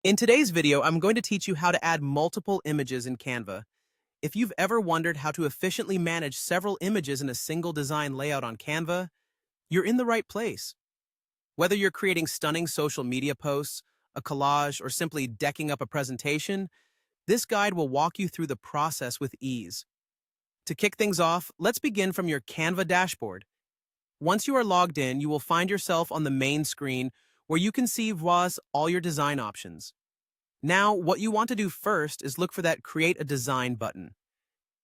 In today's video, I'm going to teach you how to add multiple images in Canva. If you've ever wondered how to efficiently manage several images in a single design layout on Canva, you're in the right place. Whether you're creating stunning social media posts, a collage, or simply decking up a presentation, this guide will walk you through the process with ease. To kick things off, let's begin from your Canva dashboard. Once you are logged in, you will find yourself on the main screen where you can see all your design options. Now, what you want to do first is look for that Create a Design button.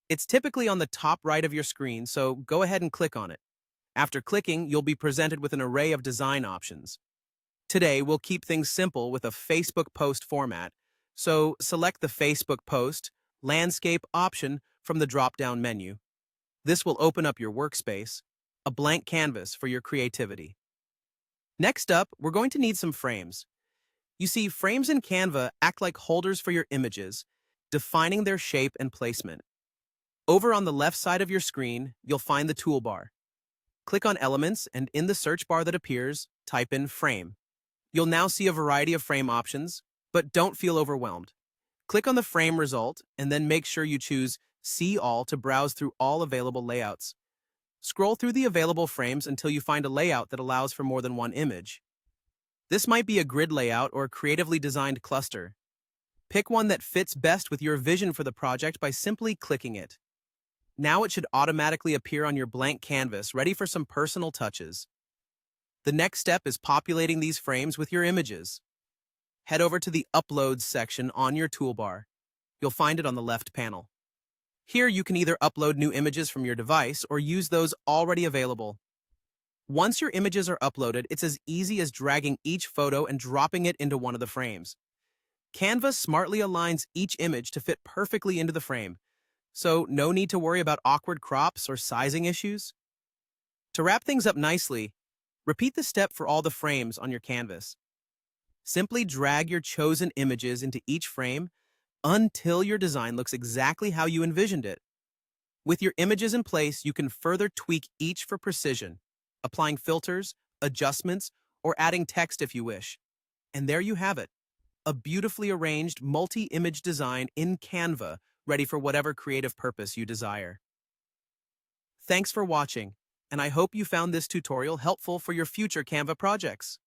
It's typically on the top right of your screen, so go ahead and click on it. After clicking, you'll be presented with an array of design options. Today, we'll keep things simple with a Facebook post format, so select the Facebook post landscape option from the drop-down menu. This will open up your workspace, a blank canvas for your creativity. Next up, we're going to need some frames. You see, frames in Canva act like holders for your images, defining their shape and placement. Over on the left side of your screen, you'll find the toolbar. Click on Elements, and in the search bar that appears, type in Frame. You'll now see a variety of frame options, but don't feel overwhelmed. Click on the frame result, and then make sure you choose See All to browse through all available layouts. Scroll through the available frames until you find a layout that allows for more than one image. This might be a grid layout or a creatively designed cluster. Pick one that fits best with your vision for the project by simply clicking it. Now it should automatically appear on your blank canvas, ready for some personal touches. The next step is populating these frames with your images. Head over to the Uploads section on your toolbar. You'll find it on the left panel. Here you can either upload new images from your device or use those already available. Once your images are uploaded, it's as easy as dragging each photo and dropping it into one of the frames. Canva smartly aligns each image to fit perfectly into the frame, so no need to worry about awkward crops or sizing issues. To wrap things up nicely, repeat the step for all the frames on your canvas. Simply drag your chosen images into each frame until your design looks exactly how you envisioned it. With your images in place, you can further tweak each for precision, applying filters, adjustments, or adding text if you wish. And there you have it, a beautifully arranged multi-image design in Canva, ready for whatever creative purpose you desire. Thanks for watching, and I hope you found this tutorial helpful for your future Canva projects.